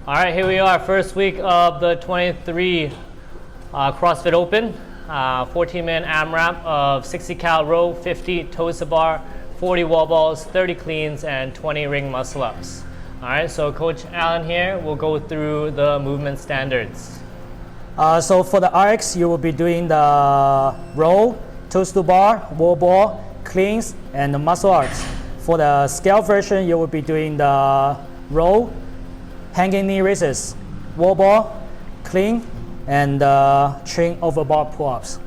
All right, here we are, first week of the 23 CrossFit Open. 14-minute AMRAP of 60 cal row, 50 toes to bar, 40 wall balls, 30 cleans, and 20 ring muscle ups. All right, so Coach Alan here will go through the movement standards. So for the RX, you will be doing the row, toes to bar, wall ball, cleans, and the muscle ups. For the scale version, you will be doing the row, hanging knee raises, wall ball, clean, and chin over bar pull-ups.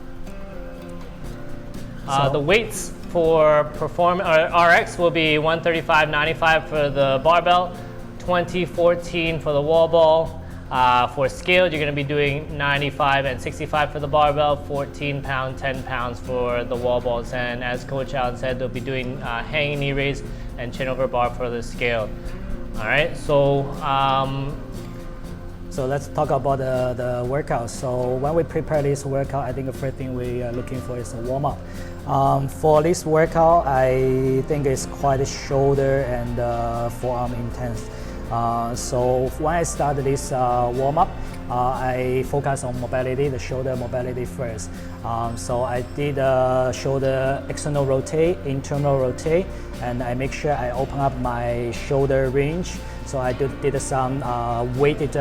The weights for RX will be 135/95 for the barbell, 20/14 for the wall ball. For scale, you're going to be doing 95 and 65 for the barbell, 14 pound, 10 pounds for the wall balls. And as Coach Alan said, they'll be doing hanging knee raise and chin over bar for the scale. All right, so let's talk about the workout. So when we prepare this workout, I think the first thing we are looking for is a warm up. For this workout, I think it's quite shoulder and forearm intense. So when I started this warm up, I focus on mobility, the shoulder mobility first. So I did shoulder external rotate, internal rotate, and I make sure I open up my shoulder range. So I did some weighted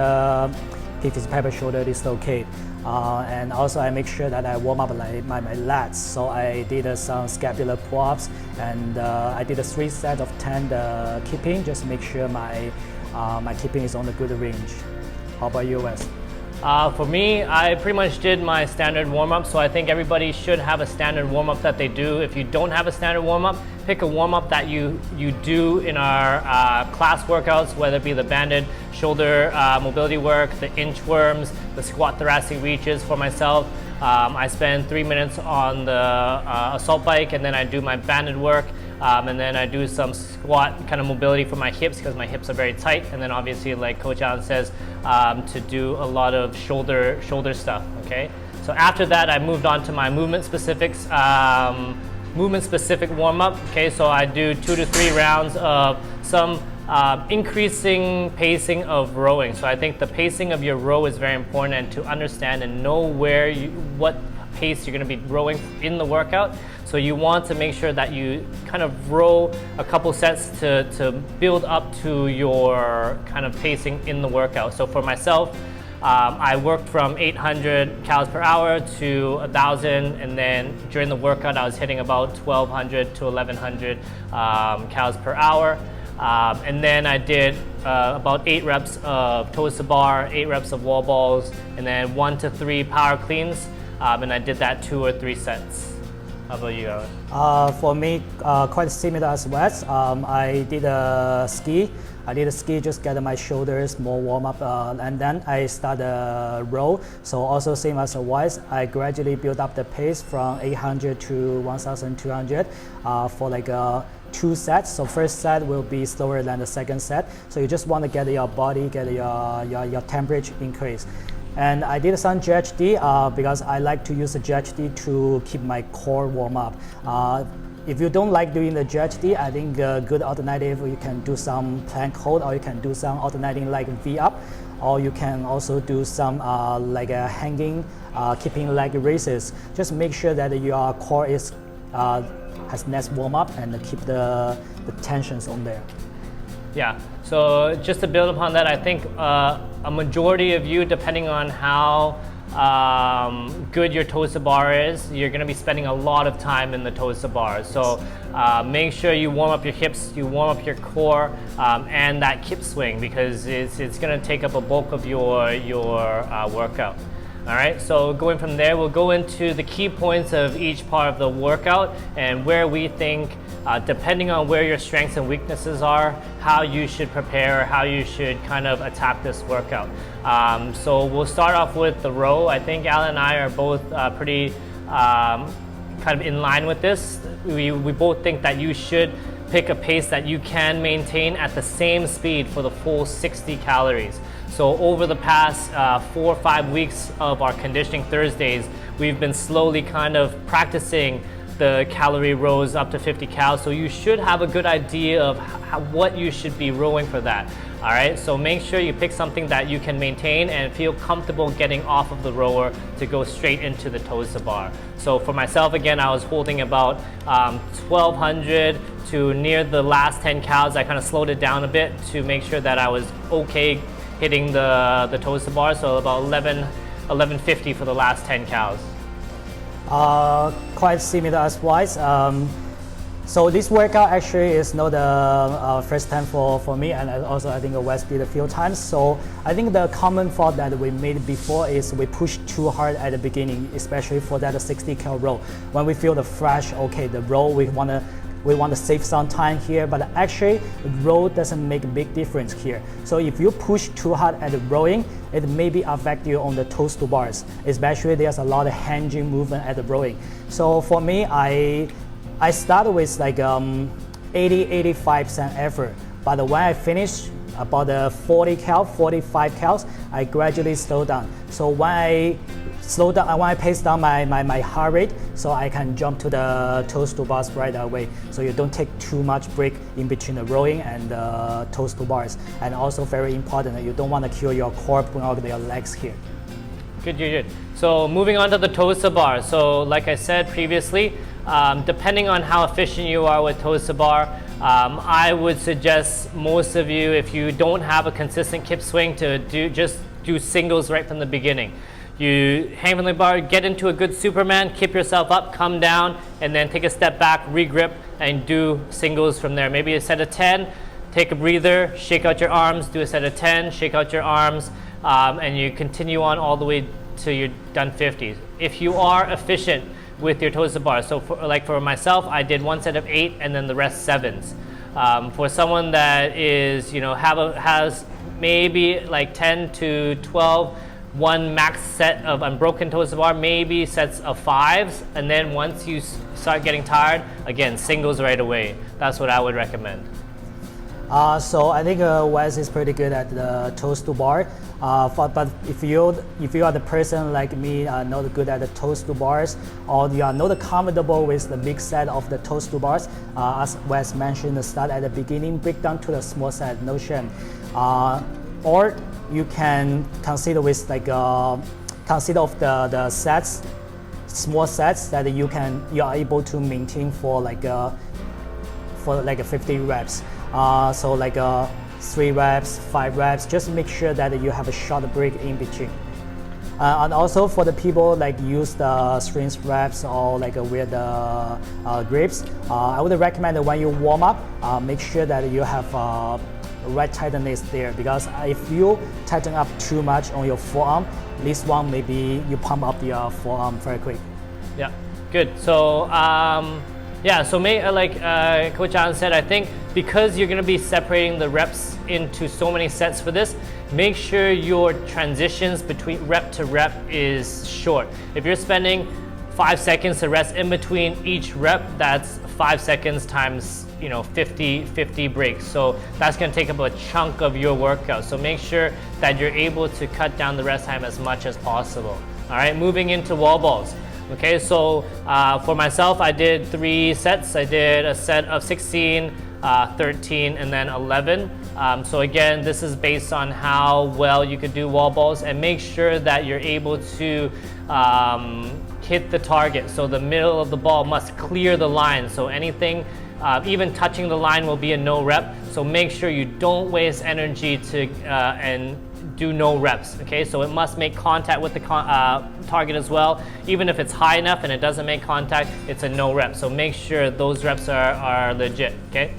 pivot pepper shoulder dislocate. And also I make sure that I warm up my lats. So I did some scapular pull-ups, and I did a 3 set of 10 keeping, just make sure my keeping is on the good range. How about you, Wes? For me, I pretty much did my standard warm-up, so I think everybody should have a standard warm-up that they do. If you don't have a standard warm-up, pick a warm-up that you do in our class workouts, whether it be the banded shoulder mobility work, the inchworms, the squat thoracic reaches. For myself, I spend 3 minutes on the assault bike, and then I do my banded work. And then I do some squat kind of mobility for my hips because my hips are very tight. And then obviously, like Coach Alan says, to do a lot of shoulder stuff, okay? So after that, I moved on to my movement specific warm-up, okay? So I do 2 to 3 rounds of some increasing pacing of rowing. So I think the pacing of your row is very important, and to understand and know what pace you're going to be rowing in the workout. So you want to make sure that you kind of row a couple sets to build up to your kind of pacing in the workout. So for myself, I worked from 800 calories per hour to 1,000, and then during the workout I was hitting about 1,200 to 1,100 calories per hour. And then I did about 8 reps of toes to bar, 8 reps of wall balls, and then 1 to 3 power cleans. And I did that 2 or 3 sets. How about you, Alan? For me, quite similar as Wes. I did a ski. Just get my shoulders more warm up, and then I start a row. So also same as Wes, I gradually build up the pace from 800 to 1,200 for like 2 sets. So first set will be slower than the second set. So you just want to get your body, get your temperature increase. And I did some GHD because I like to use the GHD to keep my core warm up. If you don't like doing the GHD, I think a good alternative, you can do some plank hold, or you can do some alternating like V up, or you can also do some like a hanging, keeping leg raises. Just make sure that your core is has nice warm up and keep the tensions on there. Yeah, so just to build upon that, I think a majority of you, depending on how good your toes to bar is, you're going to be spending a lot of time in the toes to bar. So make sure you warm up your hips, you warm up your core, and that hip swing, because it's going to take up a bulk of your workout. All right, so going from there, we'll go into the key points of each part of the workout and where we think, depending on where your strengths and weaknesses are, how you should prepare, how you should kind of attack this workout. So we'll start off with the row. I think Alan and I are both pretty kind of in line with this. We both think that you should pick a pace that you can maintain at the same speed for the full 60 calories. So over the past 4 or 5 weeks of our Conditioning Thursdays, we've been slowly kind of practicing the calorie rows up to 50 cal. So you should have a good idea of what you should be rowing for that. All right, so make sure you pick something that you can maintain and feel comfortable getting off of the rower to go straight into the toes to bar. So for myself, again, I was holding about 1200 to near the last 10 cals. I kind of slowed it down a bit to make sure that I was okay hitting the toes to bar. So about 1150 for the last 10 cals. Quite similar as Wise. So this workout actually is not the first time for me, and also I think Wes did a few times. So I think the common fault that we made before is we push too hard at the beginning, especially for that 60 cal row. When we feel the fresh, okay, the row we want to save some time here, but actually the row doesn't make a big difference here. So if you push too hard at the rowing, it maybe affect you on the toes to bars, especially there's a lot of hinging movement at the rowing. So for me, I started with like 80-85% effort, but when I finish about the 45 cals, I gradually slow down. So when I slow down, when I pace down my heart rate, so I can jump to the toes to bars right away. So you don't take too much break in between the rowing and the toes to bars. And also very important, you don't want to kill your core, pulling out your legs here. Good. So moving on to the toes to bar. So like I said previously, depending on how efficient you are with toes to bar, I would suggest most of you, if you don't have a consistent kip swing, to just do singles right from the beginning. You hang from the bar, get into a good Superman, kip yourself up, come down, and then take a step back, regrip, and do singles from there. Maybe a set of 10, take a breather, shake out your arms, do a set of 10, shake out your arms, and you continue on all the way till you're done 50. If you are efficient with your toes to bar, so for myself, I did one set of 8 and then the rest 7s. For someone that is, has maybe like 10 to 12, one max set of unbroken toes to bar, maybe sets of 5s, and then once you start getting tired, again, singles right away. That's what I would recommend. So I think Wes is pretty good at the toes to bar. But if you are the person like me, not good at the toes to bars, or you are not comfortable with the big set of the toes to bars, as Wes mentioned, start at the beginning, break down to the small set, no shame. Or you can consider with like consider of the sets, small sets that you are able to maintain for like 50 reps. So like 3 reps, 5 reps, just make sure that you have a short break in between. And also for the people like use the strength reps or like wear the grips, I would recommend that when you warm up, make sure that you have right tightness there, because if you tighten up too much on your forearm, this one maybe you pump up your forearm very quick. Yeah, good. So so like Coach Allen said, I think because you're going to be separating the reps into so many sets for this, make sure your transitions between rep to rep is short. If you're spending 5 seconds to rest in between each rep, that's 5 seconds times 50 breaks. So that's going to take up a chunk of your workout. So make sure that you're able to cut down the rest time as much as possible. All right, moving into wall balls. Okay, so for myself, I did 3 sets. I did a set of 16, 13, and then 11. So again, this is based on how well you could do wall balls, and make sure that you're able to hit the target. So the middle of the ball must clear the line. So anything, even touching the line will be a no rep. So make sure you don't waste energy to and do no reps. Okay, so it must make contact with the target as well. Even if it's high enough and it doesn't make contact, it's a no rep. So make sure those reps are legit. Okay.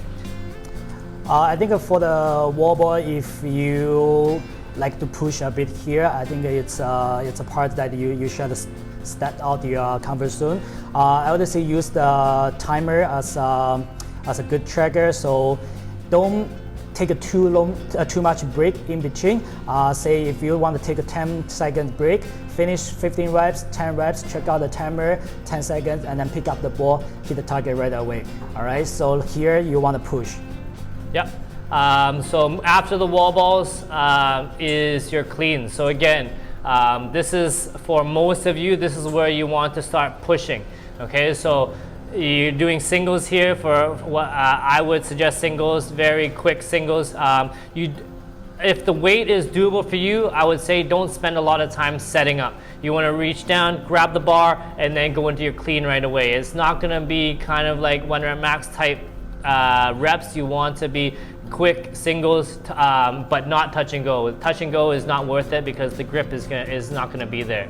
I think for the wall ball, if you like to push a bit here, I think it's a part that you should step out your comfort zone. I would say use the timer as a good trigger. So don't take too much break in between. Say if you want to take a 10-second break, finish 15 reps, 10 reps, check out the timer, 10 seconds, and then pick up the ball, hit the target right away. All right, so here you want to push. Yep. So after the wall balls is your clean. So again, this is for most of you, this is where you want to start pushing. Okay, so you're doing singles here for what I would suggest singles, very quick singles. If the weight is doable for you, I would say don't spend a lot of time setting up. You want to reach down, grab the bar, and then go into your clean right away. It's not going to be kind of like 1 rep max type reps. You want to be quick singles, but not touch and go. Touch and go is not worth it because the grip is not going to be there.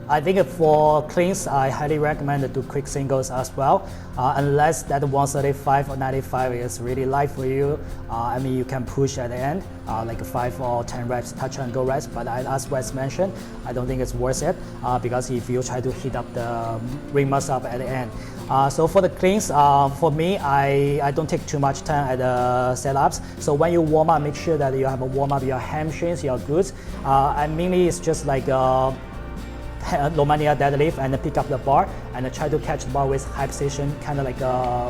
I think for cleans, I highly recommend to do quick singles as well. Unless that 135 or 95 is really light for you, I mean you can push at the end, like 5 or 10 reps touch and go reps. But as Wes mentioned, I don't think it's worth it because if you try to hit up the ring muscle up at the end. So for the cleans, for me, I don't take too much time at the setups. So when you warm up, make sure that you have a warm up your hamstrings, your glutes. And mainly it's just like Romania deadlift and pick up the bar and try to catch the bar with high position, kind of like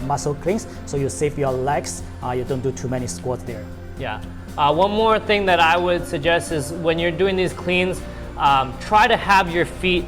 muscle cleans. So you save your legs, you don't do too many squats there. Yeah. One more thing that I would suggest is when you're doing these cleans, try to have your feet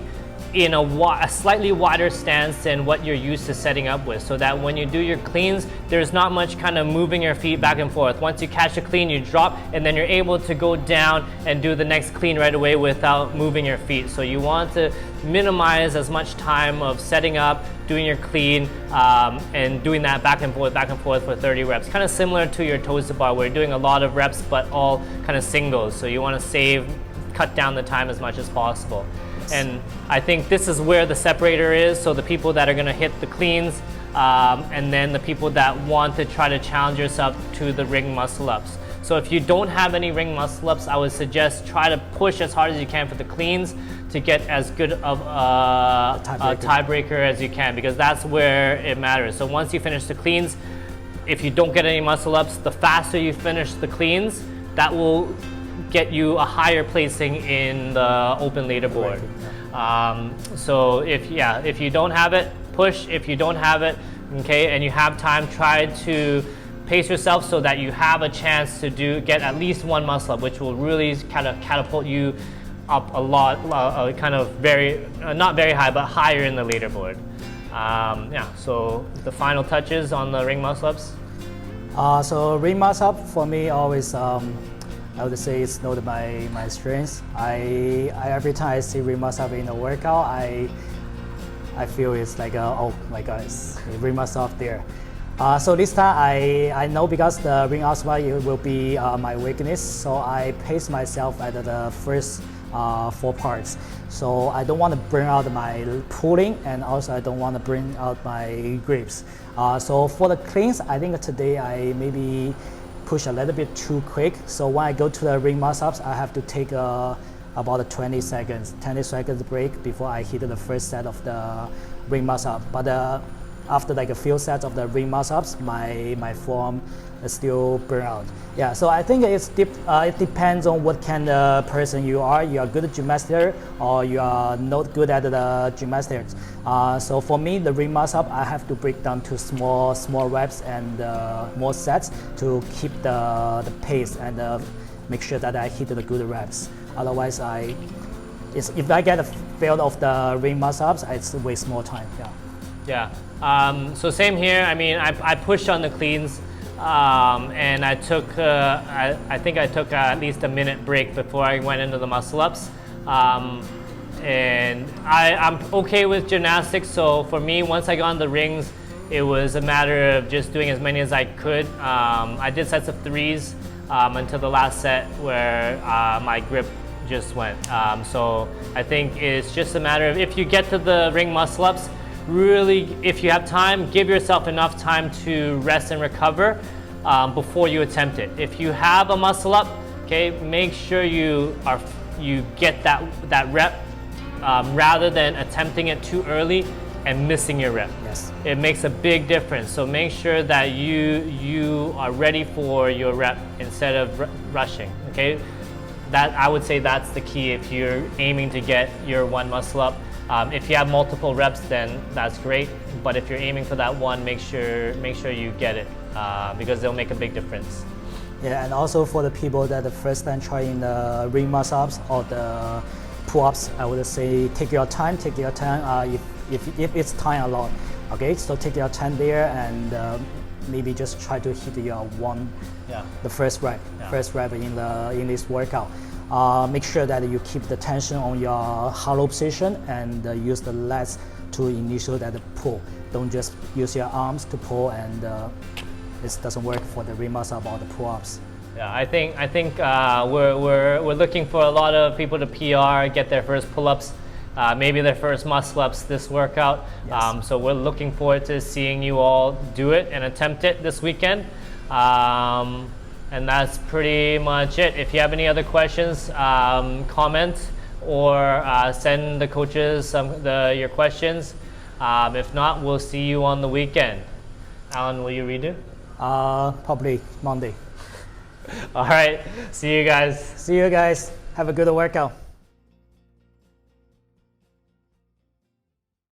in a slightly wider stance than what you're used to setting up with, so that when you do your cleans, there's not much kind of moving your feet back and forth. Once you catch a clean, you drop, and then you're able to go down and do the next clean right away without moving your feet. So you want to minimize as much time of setting up, doing your clean, and doing that back and forth for 30 reps. Kind of similar to your toes to bar, where you're doing a lot of reps, but all kind of singles. So you want to cut down the time as much as possible. And I think this is where the separator is. So the people that are going to hit the cleans, and then the people that want to try to challenge yourself to the ring muscle ups. So if you don't have any ring muscle ups, I would suggest try to push as hard as you can for the cleans to get as good of a tiebreaker as you can, because that's where it matters. So once you finish the cleans, if you don't get any muscle ups, the faster you finish the cleans, that will get you a higher placing in the open leaderboard. So if you don't have it, push. If you don't have it, okay, and you have time, try to pace yourself so that you have a chance to get at least one muscle up, which will really kind of catapult you up a lot, kind of not very high, but higher in the leaderboard. So the final touches on the ring muscle ups. So ring muscle up for me always. I would say it's not my strength. I every time I see ring muscle up in a workout, I feel it's like oh my God, it's ring muscle up there. So this time I know because the ring muscle up will be my weakness, so I pace myself at the first 4 parts. So I don't want to bring out my pulling, and also I don't want to bring out my grips. So for the cleans, I think today I maybe push a little bit too quick. So when I go to the ring muscle ups, I have to take about a 20 seconds break before I hit the first set of the ring muscle up. But after like a few sets of the ring muscle ups, my form is still burn out. Yeah, so I think it depends on what kind of person you are. You are good at gymnastics or you are not good at the gymnastics. So for me, the ring muscle up, I have to break down to small reps and more sets to keep the pace and make sure that I hit the good reps. Otherwise, if I get a fail of the ring muscle ups, it's waste more time. Yeah. So same here. I mean, I pushed on the cleans. And I took, I think I took at least a minute break before I went into the muscle ups. And I'm okay with gymnastics, so for me, once I got on the rings, it was a matter of just doing as many as I could. I did sets of 3s until the last set where my grip just went. So I think it's just a matter of, if you get to the ring muscle ups, really, if you have time, give yourself enough time to rest and recover before you attempt it. If you have a muscle up, okay, make sure you get that rep rather than attempting it too early and missing your rep. Yes. It makes a big difference. So make sure that you are ready for your rep instead of rushing. Okay, that I would say that's the key if you're aiming to get your one muscle up. If you have multiple reps, then that's great. But if you're aiming for that one, make sure you get it because they'll make a big difference. Yeah, and also for the people that the first time trying the ring muscle ups or the pull-ups, I would say take your time. if it's time a lot. Okay, so take your time there and maybe just try to hit your the first rep in this workout. Make sure that you keep the tension on your hollow position and use the legs to initiate that pull. Don't just use your arms to pull, and this doesn't work for the rear muscle about the pull-ups. Yeah, I think we're looking for a lot of people to PR, get their first pull-ups, maybe their first muscle-ups this workout. Yes. So we're looking forward to seeing you all do it and attempt it this weekend. And that's pretty much it. If you have any other questions, comment or send the coaches your questions. If not, we'll see you on the weekend. Alan, will you redo? Probably Monday. All right, see you guys. See you guys. Have a good workout.